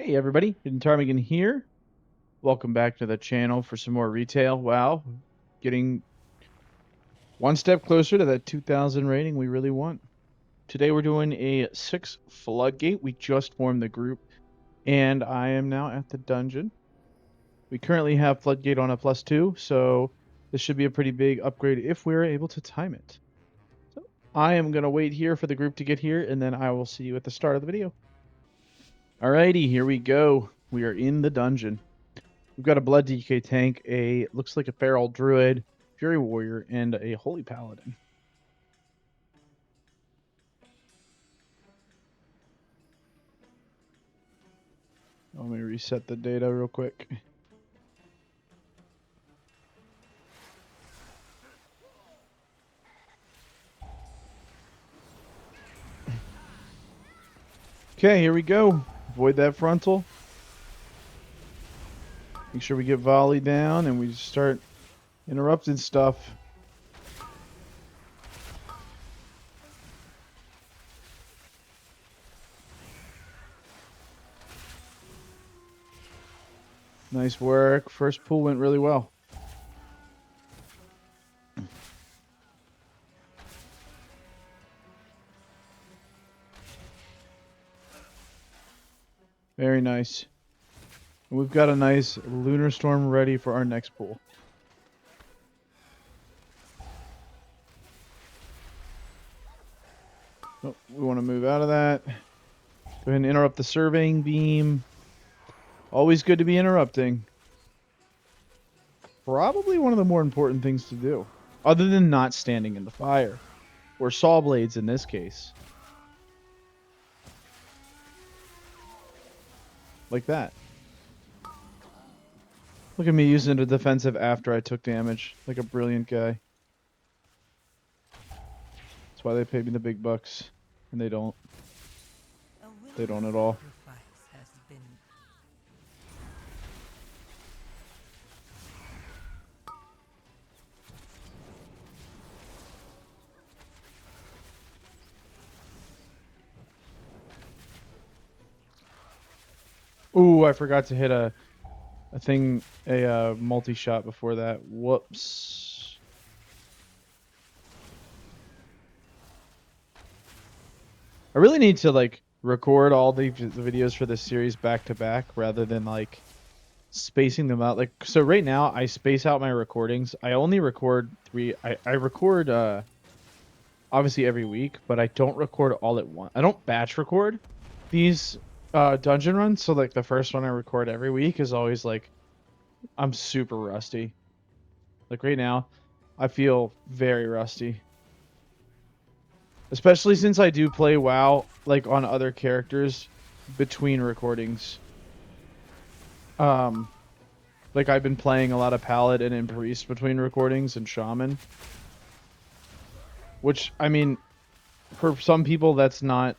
Hey everybody, Hidden Ptarmigan here. Welcome back to the channel for some more retail. Wow, getting one step closer to that 2,000 rating we really want. Today we're doing a 6 Floodgate. We just formed the group, and I am now at the dungeon. We currently have Floodgate on a +2, so this should be a pretty big upgrade if we're able to time it. So I am going to wait here for the group to get here, and then I will see you at the start of the video. Alrighty, here we go. We are in the dungeon. We've got a Blood DK tank, looks like a Feral Druid, Fury Warrior, and a Holy Paladin. Let me reset the data real quick. Okay, here we go. Avoid that frontal. Make sure we get volley down and we start interrupting stuff. Nice work. First pull went really well. Very nice. And we've got a nice Lunar Storm ready for our next pull. Oh, we want to move out of that. Go ahead and interrupt the surveying beam. Always good to be interrupting. Probably one of the more important things to do. Other than not standing in the fire. Or saw blades in this case. Like that. Look at me using a defensive after I took damage. Like a brilliant guy. That's why they pay me the big bucks. And they don't. They don't at all. Ooh, I forgot to hit a multi-shot before that. Whoops. I really need to, like, record all the videos for this series back to back rather than, like, spacing them out. Like, so right now, I space out my recordings. I only record I record, obviously every week, but I don't record all at once. I don't batch record these dungeon runs, so like the first one I record every week is always like I'm super rusty. Like right now, I feel very rusty. Especially since I do play WoW like on other characters between recordings. Like I've been playing a lot of Paladin and Priest between recordings and Shaman. Which, I mean, for some people that's not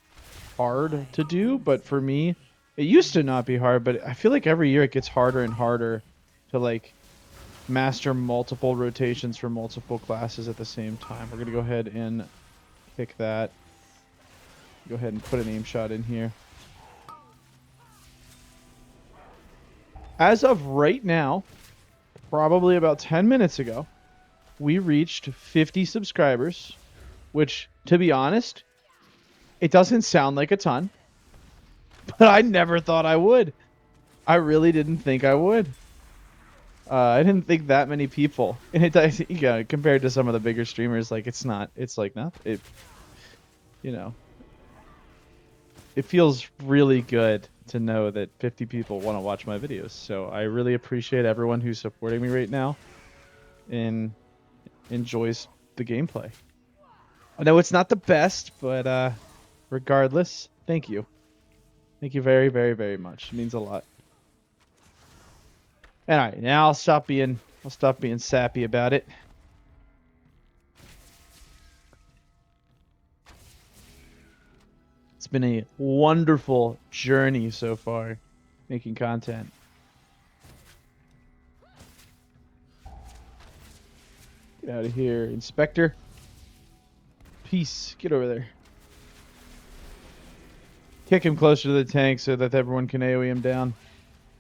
hard to do, but for me it used to not be hard, but I feel like every year it gets harder and harder to like master multiple rotations for multiple classes at the same time. We're gonna go ahead and pick that. Go ahead and put an aim shot in here. As of right now, probably about 10 minutes ago, we reached 50 subscribers, which, to be honest, it doesn't sound like a ton, but I never thought I would. I really didn't think I would. I didn't think that many people, and it, yeah, compared to some of the bigger streamers, like it's like nothing. You know, it feels really good to know that 50 people want to watch my videos. So I really appreciate everyone who's supporting me right now and enjoys the gameplay. I know it's not the best, but regardless, thank you. Thank you very, very, very much. It means a lot. Alright, now I'll stop being sappy about it. It's been a wonderful journey so far, making content. Get out of here, Inspector. Peace. Get over there. kick him closer to the tank so that everyone can AoE him down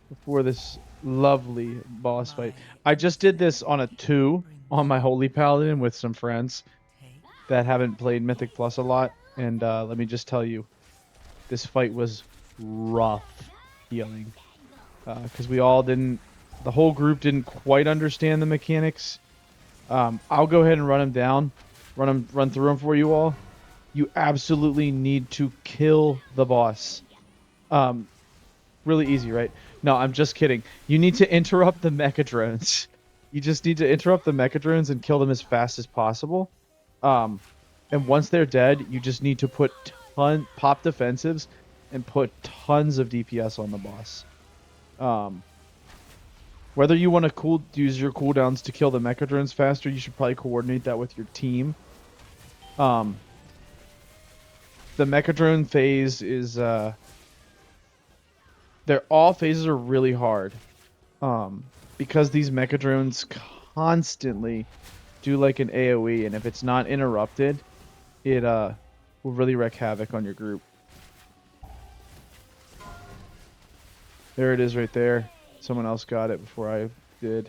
before this lovely boss fight. I just did this on a 2 on my Holy Paladin with some friends that haven't played Mythic Plus a lot, and let me just tell you, this fight was rough healing. Because we all didn't, the whole group didn't quite understand the mechanics. I'll go ahead and run him down, run through him for you all. You absolutely need to kill the boss. Really easy, right? No, I'm just kidding. You need to interrupt the mecha drones. You just need to interrupt the mecha drones and kill them as fast as possible. And once they're dead, you just need to put pop defensives and put tons of DPS on the boss. Whether you want to use your cooldowns to kill the mecha drones faster, you should probably coordinate that with your team. The mecha drone phase is all phases are really hard. Because these mecha drones constantly do like an AoE, and if it's not interrupted, it will really wreak havoc on your group. There it is right there. Someone else got it before I did.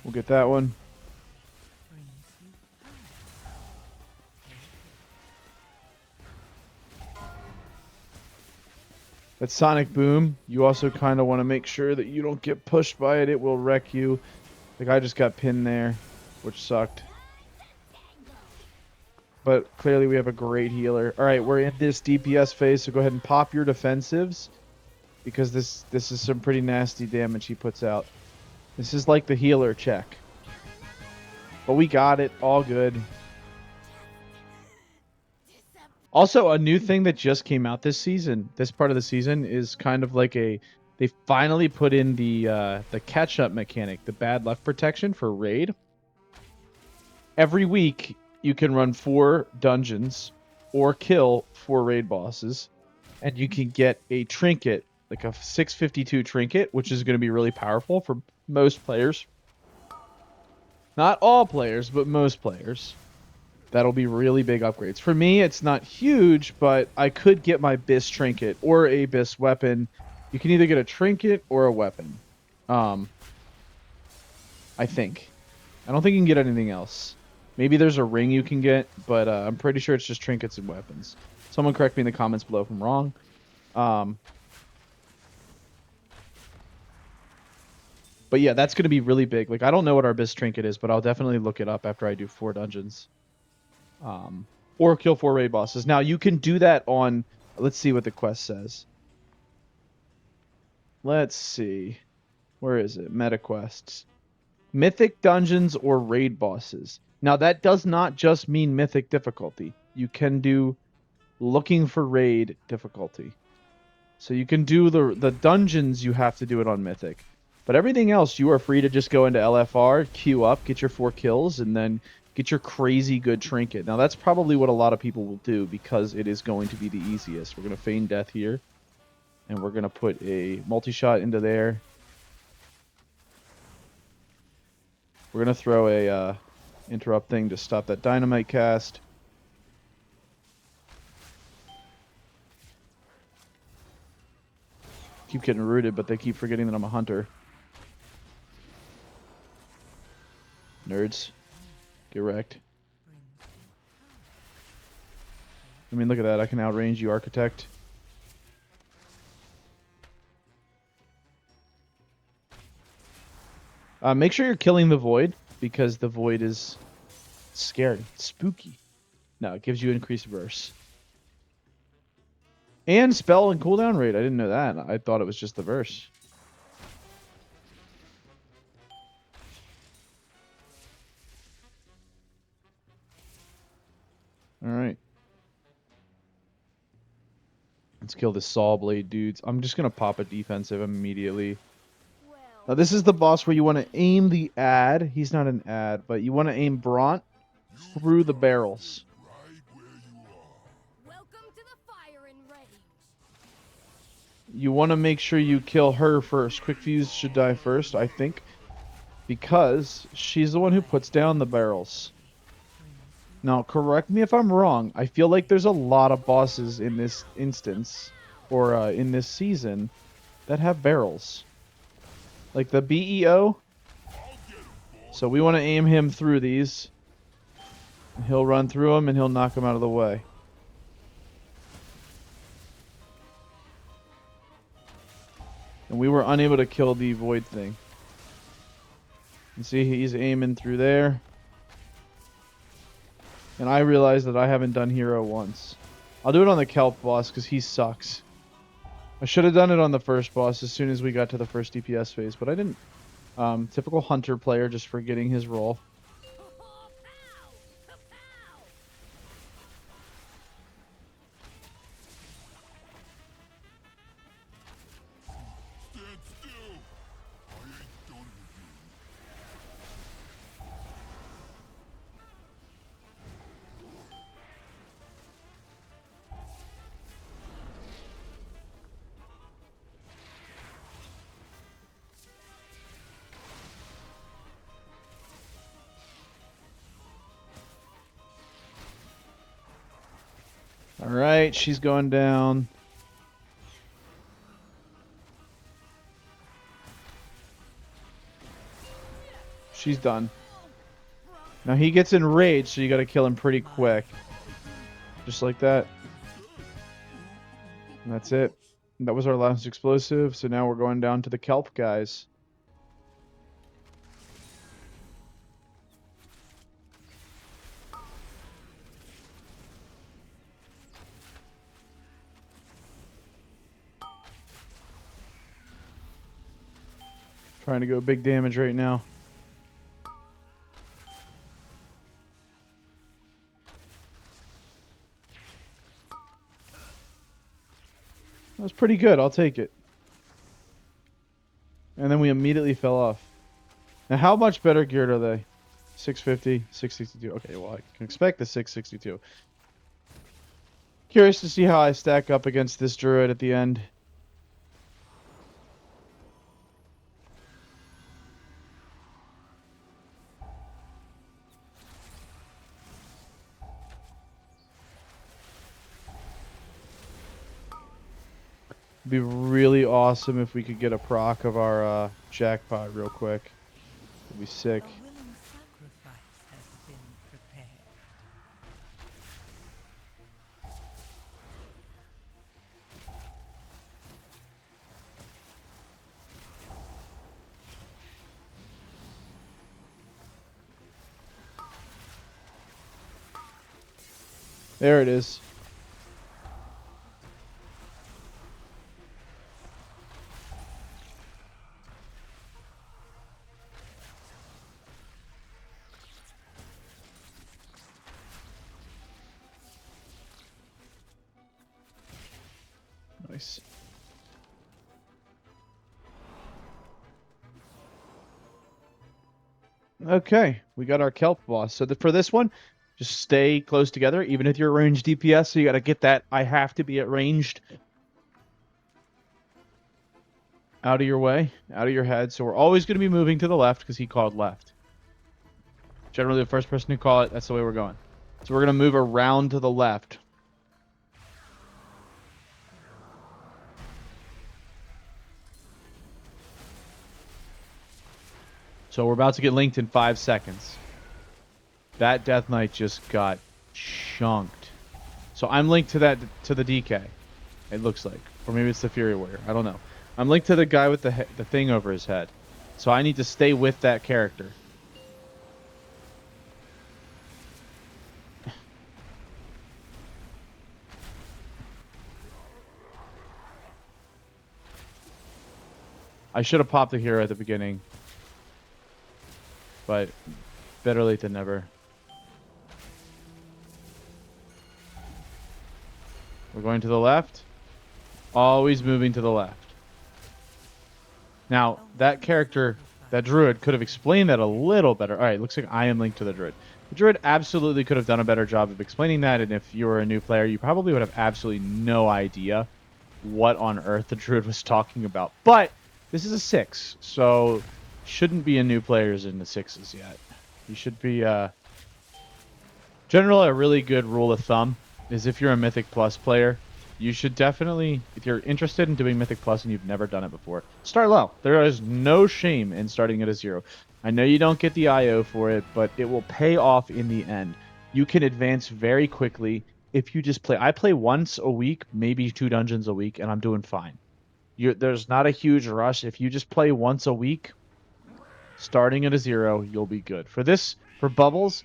We'll get that one. That sonic boom, you also kind of want to make sure that you don't get pushed by it. It will wreck you. The guy just got pinned there, which sucked. But clearly we have a great healer. All right, we're in this DPS phase, so go ahead and pop your defensives, because this is some pretty nasty damage he puts out. This is like the healer check. But we got it, all good. Also, a new thing that just came out this season, this part of the season, is kind of like they finally put in the catch-up mechanic, the bad luck protection for raid. Every week, you can run 4 dungeons or kill 4 raid bosses, and you can get a trinket, like a 652 trinket, which is going to be really powerful for most players. Not all players, but most players. That'll be really big upgrades. For me, it's not huge, but I could get my BIS trinket or a BIS weapon. You can either get a trinket or a weapon. I think. I don't think you can get anything else. Maybe there's a ring you can get, but I'm pretty sure it's just trinkets and weapons. Someone correct me in the comments below if I'm wrong. But yeah, that's going to be really big. Like, I don't know what our BIS trinket is, but I'll definitely look it up after I do 4 dungeons. Or kill 4 raid bosses. Now, you can do that on... Let's see what the quest says. Let's see. Where is it? Meta quests. Mythic dungeons or raid bosses. Now, that does not just mean mythic difficulty. You can do looking for raid difficulty. So you can do the dungeons, you have to do it on mythic. But everything else, you are free to just go into LFR, queue up, get your 4 kills, and then get your crazy good trinket. Now, that's probably what a lot of people will do because it is going to be the easiest. We're going to feign death here. And we're going to put a multi-shot into there. We're going to throw a interrupt thing to stop that dynamite cast. Keep getting rooted, but they keep forgetting that I'm a hunter. Nerds. Get wrecked. I mean, look at that. I can outrange you, Architect. Make sure you're killing the Void, because the Void is scary. It's spooky. No, it gives you increased verse. And spell and cooldown rate. I didn't know that. I thought it was just the verse. Alright. Let's kill the Saw Blade dudes. I'm just going to pop a defensive immediately. Now, this is the boss where you want to aim the ad. He's not an ad, but you want to aim Bront through the barrels. You want to make sure you kill her first. Quick Fuse should die first, I think. because she's the one who puts down the barrels. Now, correct me if I'm wrong. I feel like there's a lot of bosses in this instance, or in this season, that have barrels. Like the BEO. So we want to aim him through these. He'll run through them and he'll knock them out of the way. And we were unable to kill the void thing. You see, he's aiming through there. And I realized that I haven't done hero once. I'll do it on the kelp boss because he sucks. I should have done it on the first boss as soon as we got to the first DPS phase, but I didn't. Typical hunter player just forgetting his role. Alright, she's going down. She's done. Now he gets enraged, so you gotta kill him pretty quick. Just like that. And that's it. That was our last explosive, so now we're going down to the kelp guys. Trying to go big damage right now. That was pretty good. I'll take it. And then we immediately fell off. Now, how much better geared are they? 650, 662. Okay, well, I can expect the 662. Curious to see how I stack up against this druid at the end. It'd be really awesome if we could get a proc of our jackpot real quick. It'd be sick. There it is. Nice. Okay, we got our kelp boss. So for this one, just stay close together, even if you're ranged DPS. So you got to get that. I have to be at ranged. Out of your way, out of your head. So we're always going to be moving to the left because he called left. Generally, the first person to call it, that's the way we're going. So we're going to move around to the left. So we're about to get linked in 5 seconds. That Death Knight just got chunked. So I'm linked to that, to the DK. It looks like. Or maybe it's the Fury Warrior. I don't know. I'm linked to the guy with the thing over his head. So I need to stay with that character. I should have popped the hero at the beginning. But better late than never. We're going to the left. Always moving to the left. Now, that character, that druid, could have explained that a little better. Alright, looks like I am linked to the druid. The druid absolutely could have done a better job of explaining that, and if you were a new player, you probably would have absolutely no idea what on earth the druid was talking about. But this is a 6, so shouldn't be a new players in the 6s yet. You should be generally a really good rule of thumb is if you're a Mythic Plus player, you should definitely, if you're interested in doing Mythic Plus and you've never done it before, start low. There is no shame in starting at a 0. I know you don't get the IO for it, but it will pay off in the end. You can advance very quickly if you just play. I play once a week, maybe 2 dungeons a week, and I'm doing fine. There's not a huge rush. If you just play once a week, starting at a 0, you'll be good. For bubbles,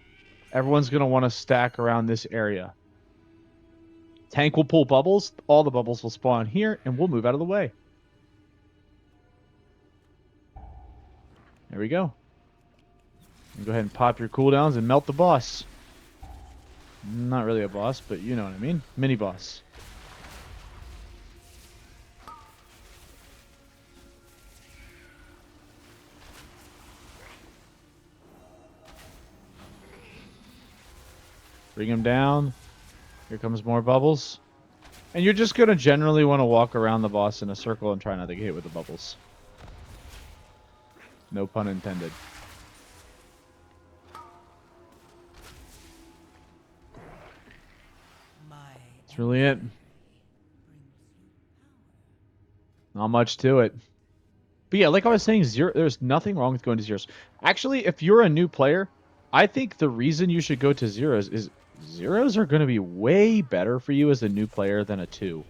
everyone's going to want to stack around this area. Tank will pull bubbles. All the bubbles will spawn here, and we'll move out of the way. There we go. And go ahead and pop your cooldowns and melt the boss. Not really a boss, but you know what I mean. Mini boss. Bring him down. Here comes more bubbles. And you're just going to generally want to walk around the boss in a circle and try not to get hit with the bubbles. No pun intended. That's really it. Not much to it. But yeah, like I was saying, there's nothing wrong with going to 0s. Actually, if you're a new player, I think the reason you should go to 0s is 0s are going to be way better for you as a new player than a 2.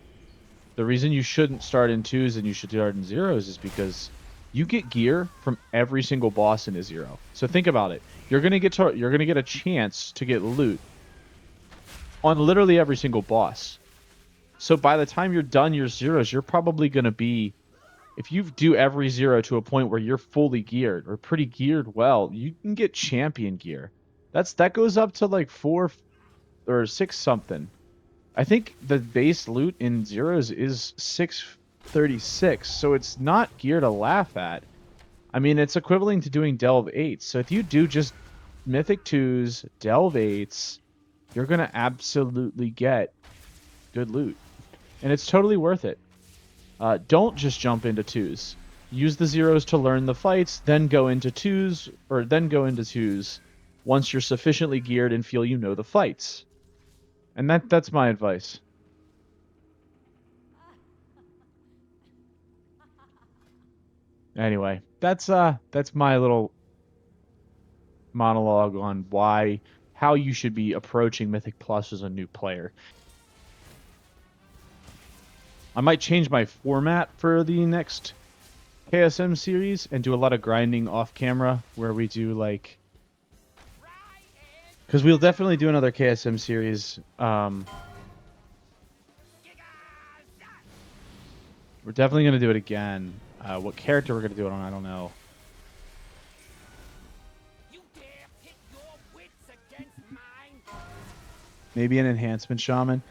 The reason you shouldn't start in 2s and you should start in 0s is because you get gear from every single boss in a 0. So think about it. You're going to get a chance to get loot on literally every single boss. So by the time you're done your 0s, you're probably going to be, if you do every 0 to a point where you're fully geared or pretty geared well, you can get champion gear. That goes up to like 4 or 6 something. I think the base loot in 0s is 636, so it's not gear to laugh at. I mean, it's equivalent to doing Delve 8s. So if you do just Mythic 2s, Delve 8s, you're going to absolutely get good loot. And it's totally worth it. Don't just jump into 2s. Use the 0s to learn the fights, then go into 2s, or then go into 2s once you're sufficiently geared and feel you know the fights. And that's my advice. Anyway, that's my little monologue on how you should be approaching Mythic Plus as a new player. I might change my format for the next KSM series and do a lot of grinding off camera where we do like, because we'll definitely do another KSM series. We're definitely going to do it again. What character we're going to do it on, I don't know. Maybe an enhancement shaman.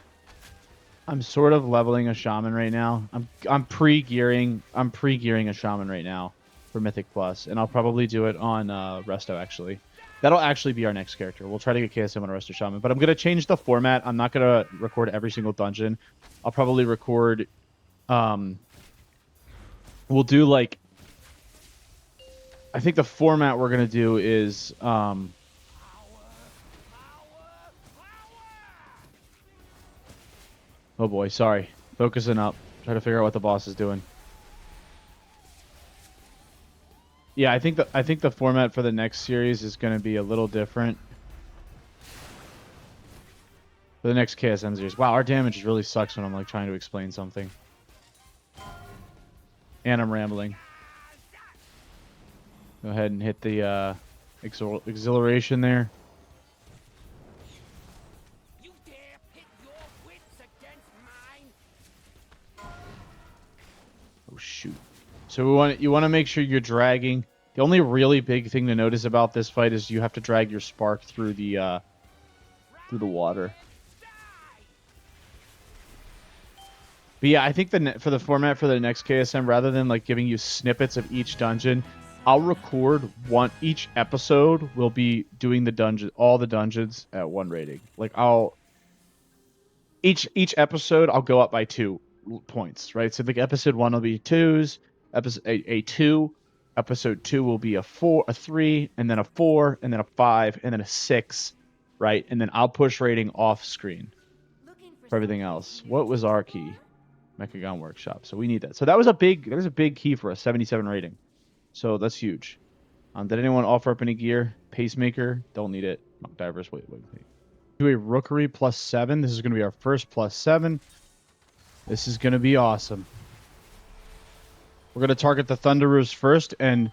I'm sort of leveling a shaman right now. I'm pre-gearing a shaman right now for Mythic Plus, and I'll probably do it on Resto actually. That'll actually be our next character. We'll try to get KSM on a Resto shaman, but I'm gonna change the format. I'm not gonna record every single dungeon. I'll probably record. We'll do like. I think the format we're gonna do is. Oh boy, sorry. Focusing up. Try to figure out what the boss is doing. Yeah, I think the format for the next series is going to be a little different. For the next KSM series. Wow, our damage really sucks when I'm like trying to explain something. And I'm rambling. Go ahead and hit the exhilaration there. Oh shoot. So you want to make sure you're dragging. The only really big thing to notice about this fight is you have to drag your spark through the water. But yeah, I think for the format for the next KSM, rather than like giving you snippets of each dungeon, I'll record each episode will be doing all the dungeons at 1 rating. Like each episode I'll go up by 2 points, right? So like episode 1 will be 2s, episode a 2, Episode 2 will be a 4, a 3, and then a 4, and then a 5, and then a 6, right? And then I'll push rating off screen for everything else. What was our key? Mechagon Workshop. So we need that. So that was a big key for us, 77 rating. So that's huge. Did anyone offer up any gear? Pacemaker, don't need it. Monk Divers, wait. Do a Rookery +7. This is going to be our first +7. This is going to be awesome. We're going to target the Thunderers first, and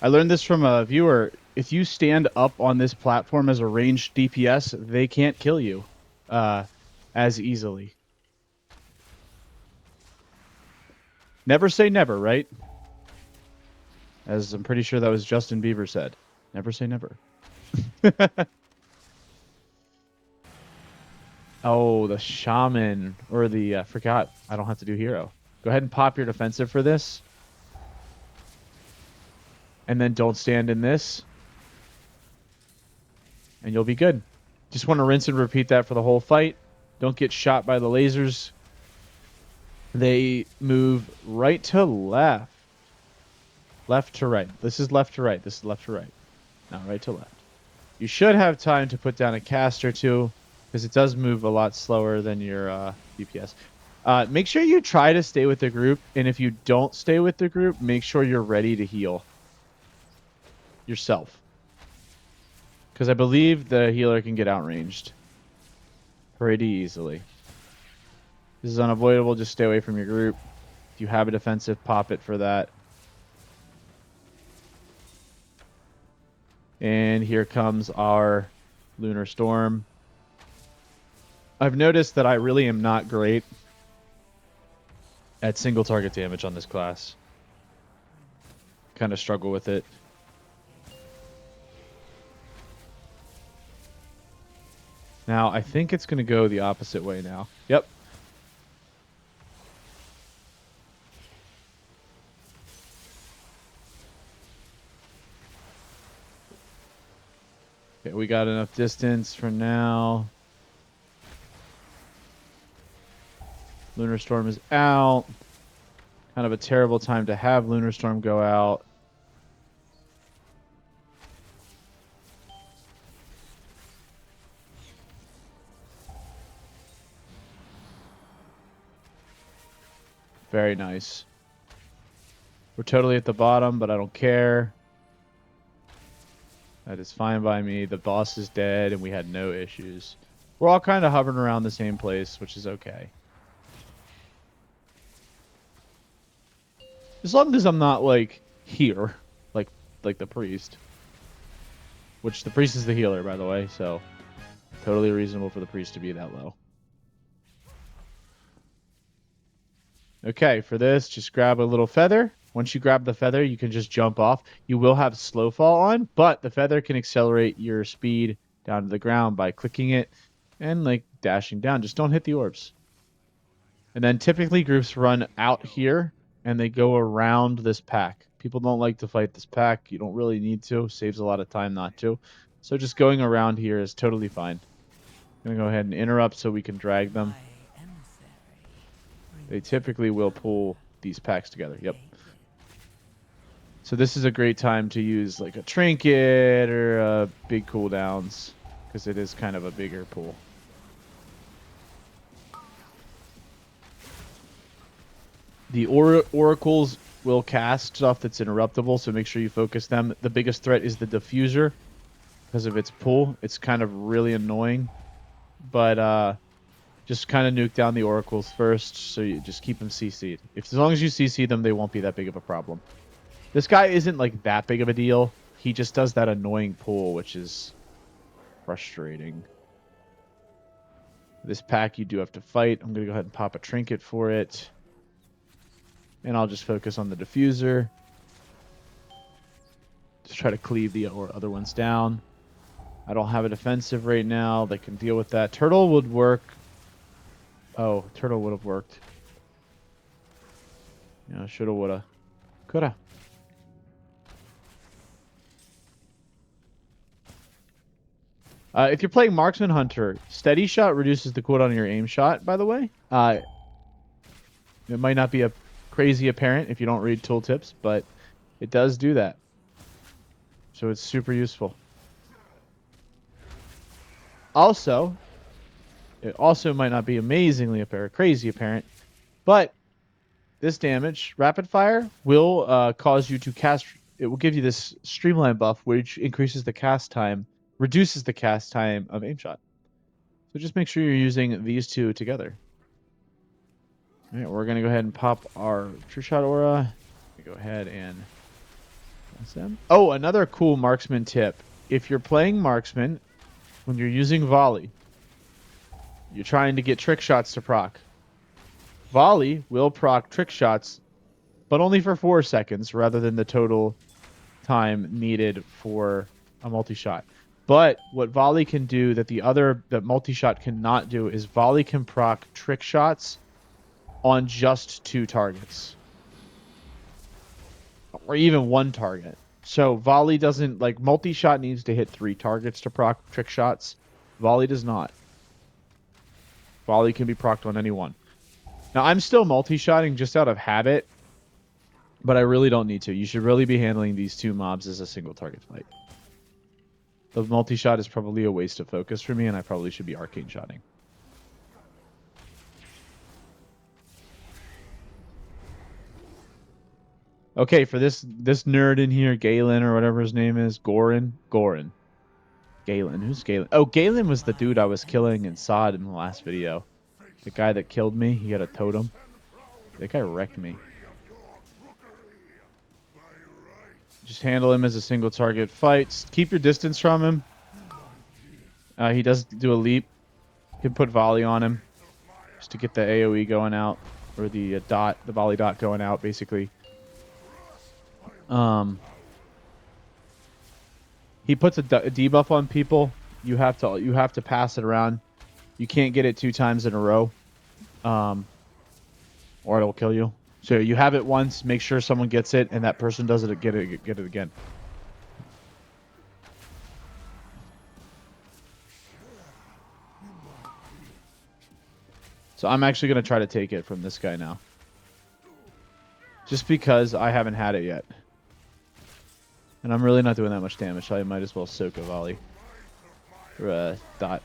I learned this from a viewer. If you stand up on this platform as a ranged DPS, they can't kill you as easily. Never say never, right? As I'm pretty sure that was Justin Bieber said. Never say never. Oh, the Shaman. Or the... forgot. I don't have to do Hero. Go ahead and pop your defensive for this. And then don't stand in this. And you'll be good. Just want to rinse and repeat that for the whole fight. Don't get shot by the lasers. They move right to left. Left to right. This is left to right. This is left to right. Now right to left. You should have time to put down a cast or two, because it does move a lot slower than your DPS. Make sure you try to stay with the group, and if you don't stay with the group, make sure you're ready to heal yourself. Because I believe the healer can get outranged pretty easily. This is unavoidable. Just stay away from your group. If you have a defensive, pop it for that. And here comes our Lunar Storm. I've noticed that I really am not great at single target damage on this class. Kind of struggle with it. Now, I think it's going to go the opposite way now. Yep. Okay, we got enough distance for now. Lunar Storm is out. Kind of a terrible time to have Lunar Storm go out. Very nice. We're totally at the bottom, but I don't care. That is fine by me. The boss is dead, and we had no issues. We're all kind of hovering around the same place, which is okay. As long as I'm not, like, here. Like the priest. Which the priest is the healer, by the way, so... Totally reasonable for the priest to be that low. Okay, for this, just grab a little feather. Once you grab the feather, you can just jump off. You will have slow fall on, but the feather can accelerate your speed down to the ground by clicking it and like dashing down. Just don't hit the orbs. And then typically groups run out here and they go around this pack. People don't like to fight this pack. You don't really need to. Saves a lot of time not to. So just going around here is totally fine. I'm going to go ahead and interrupt so we can drag them. They typically will pull these packs together. Yep. So this is a great time to use like a trinket or big cooldowns because it is kind of a bigger pool. The oracles will cast stuff that's interruptible, so make sure you focus them. The biggest threat is the diffuser because of its pull. It's kind of really annoying, but just kind of nuke down the oracles first, so you just keep them CC'd. As long as you CC them, they won't be that big of a problem. This guy isn't like that big of a deal. He just does that annoying pull, which is frustrating. This pack you do have to fight. I'm going to go ahead and pop a trinket for it. And I'll just focus on the diffuser. Just try to cleave the other ones down. I don't have a defensive right now. They can deal with that. Turtle would work. Oh, turtle would have worked. Yeah, shoulda, woulda, coulda. If you're playing Marksman Hunter, Steady Shot reduces the cooldown on your aim shot, by the way. It might not be a crazy apparent if you don't read tooltips, but It does do that. So it's super useful. Also, it also might not be amazingly apparent, crazy apparent, but this damage, rapid fire, will cause you to cast. It will give you this streamline buff, which increases the cast time, reduces the cast time of aim shot. So just make sure you're using these two together. All right, we're gonna go ahead and pop our True Shot aura. Go ahead and them. Oh, another cool marksman tip: if you're playing marksman, when you're using volley, you're trying to get trick shots to proc. Volley will proc trick shots, but only for 4 seconds rather than the total time needed for a multi-shot. But what volley can do that multi-shot cannot do is volley can proc trick shots on just 2 targets. Or even 1 target. So volley doesn't, like, multi-shot needs to hit 3 targets to proc trick shots. Volley does not. Volley can be procced on any one. Now, I'm still multi-shotting just out of habit, but I really don't need to. You should really be handling these 2 mobs as a single target fight. The multi-shot is probably a waste of focus for me, and I probably should be arcane shotting. Okay, for this nerd in here, Galen or whatever his name is, Goran. Galen, who's Galen? Oh, Galen was the dude I was killing in SOD in the last video. The guy that killed me, he had a totem. That guy wrecked me. Just handle him as a single target fight. Keep your distance from him. He does do a leap. You can put volley on him just to get the AoE going out, or the volley dot going out, basically. He puts a debuff on people. You have to pass it around. You can't get it 2 times in a row, or it'll kill you. So you have it once. Make sure someone gets it, and that person does it. Get it again. So I'm actually gonna try to take it from this guy now, just because I haven't had it yet. And I'm really not doing that much damage, so I might as well soak a volley. Or a dot.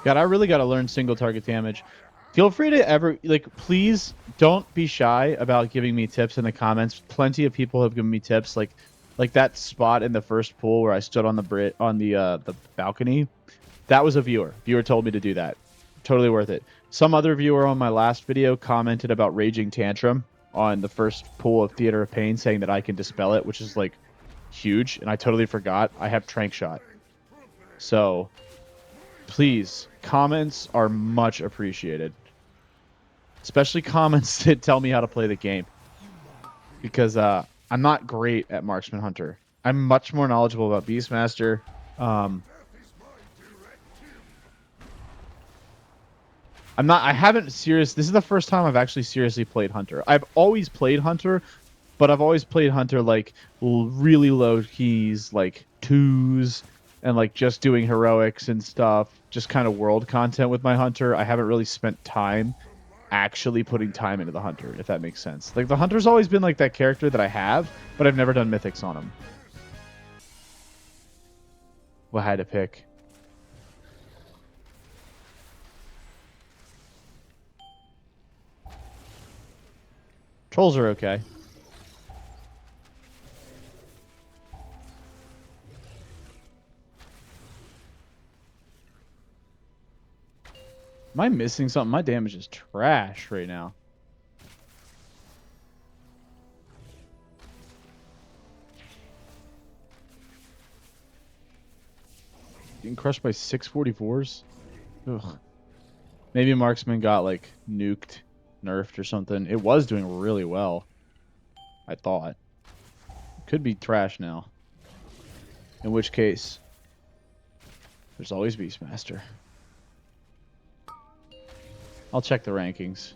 God, I really got to learn single target damage. Feel free to please don't be shy about giving me tips in the comments. Plenty of people have given me tips, like that spot in the first pool where I stood on the balcony. That was a viewer. Viewer told me to do that. Totally worth it. Some other viewer on my last video commented about Raging Tantrum on the first pool of Theater of Pain, saying that I can dispel it, which is like huge, and I totally forgot. I have Trank Shot. So please, comments are much appreciated. Especially comments that tell me how to play the game. Because I'm not great at Marksman Hunter. I'm much more knowledgeable about Beastmaster. This is the first time I've actually seriously played Hunter. I've always played Hunter, but I've always played Hunter like really low keys, like 2s, and like just doing heroics and stuff, just kind of world content with my Hunter. I haven't really spent time actually putting time into the Hunter, if that makes sense. Like, the Hunter's always been like that character that I have, but I've never done mythics on him. Well, I had to pick. Trolls are okay. Am I missing something? My damage is trash right now. Getting crushed by 644s? Ugh. Maybe Marksman got, like, nuked, nerfed or something. It was doing really well, I thought. Could be trash now. In which case, there's always Beastmaster. I'll check the rankings.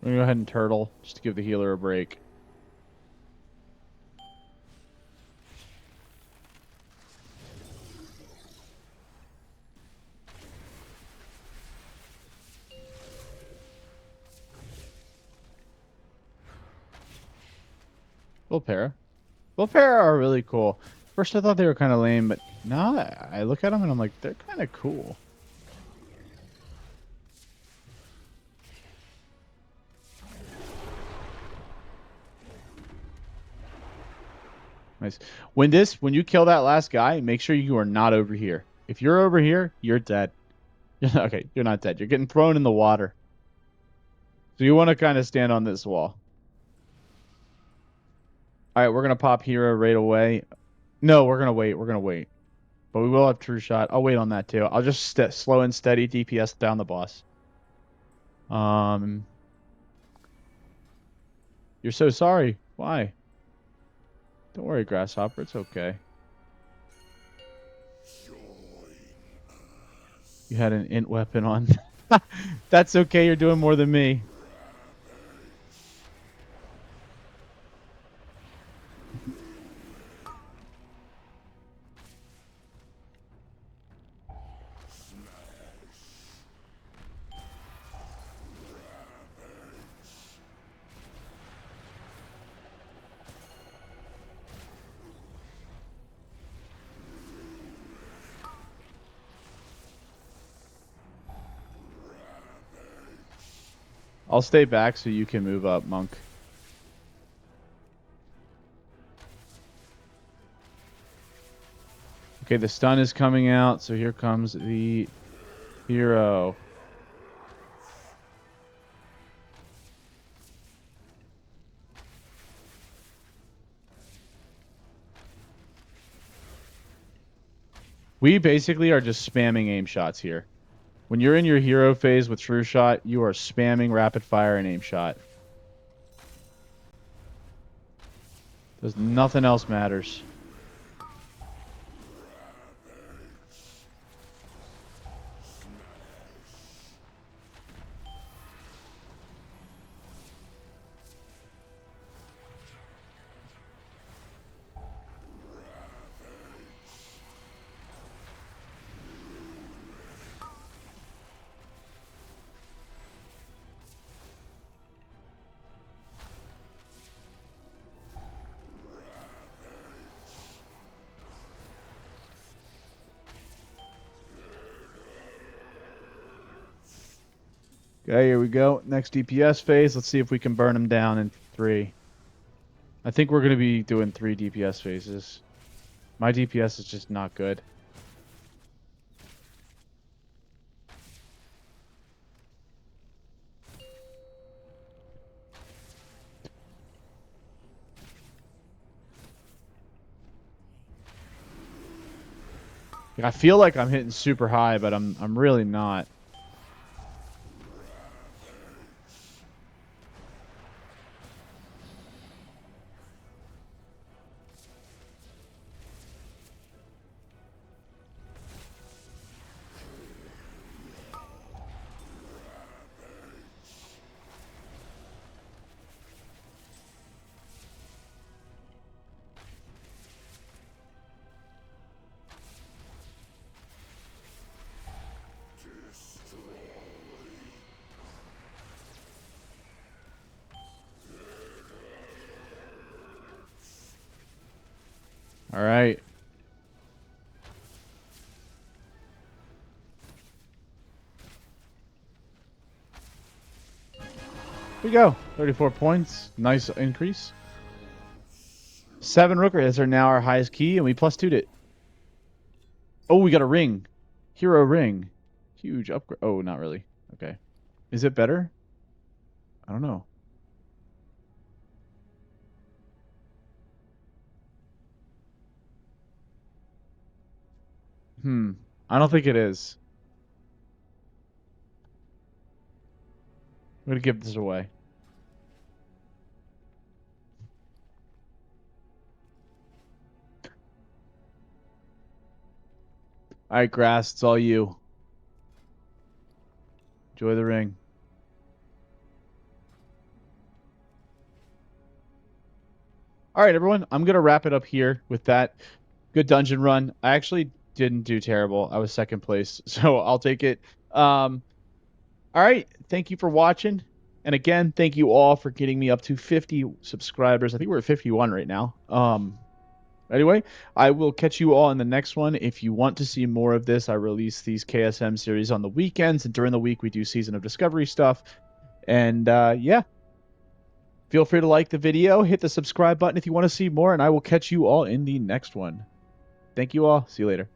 We're gonna go ahead and turtle just to give the healer a break. Volpera. Volpera are really cool. First I thought they were kind of lame, but now I look at them and I'm like, they're kind of cool. Nice. When you kill that last guy, make sure you are not over here. If you're over here, you're dead. Okay, you're not dead. You're getting thrown in the water. So you want to kind of stand on this wall. All right, we're going to pop hero right away. No, we're going to wait. We're going to wait. But we will have true shot. I'll wait on that too. I'll just slow and steady DPS down the boss. You're so sorry. Why? Don't worry, Grasshopper. It's okay. You had an int weapon on. That's okay. You're doing more than me. I'll stay back so you can move up, Monk. Okay, the stun is coming out, so here comes the hero. We basically are just spamming aim shots here. When you're in your hero phase with true shot, you are spamming rapid fire and aim shot. There's nothing else matters. Okay, here we go. Next DPS phase. Let's see if we can burn them down in 3. I think we're going to be doing 3 DPS phases. My DPS is just not good. I feel like I'm hitting super high, but I'm really not. All right. Here we go. 34 points. Nice increase. 7 Rookery. That's now our highest key, and we plus 2'd it. Oh, we got a ring. Hero ring. Huge upgrade. Oh, not really. Okay. Is it better? I don't know. I don't think it is. I'm going to give this away. All right, Grass. It's all you. Enjoy the ring. All right, everyone. I'm gonna wrap it up here with that good dungeon run. I actually didn't do terrible. I was second place, so I'll take it. All right. Thank you for watching. And again, thank you all for getting me up to 50 subscribers. I think we're at 51 right now. Anyway, I will catch you all in the next one. If you want to see more of this, I release these KSM series on the weekends, and during the week we do Season of Discovery stuff. And yeah, feel free to like the video, hit the subscribe button if you want to see more, and I will catch you all in the next one. Thank you all. See you later.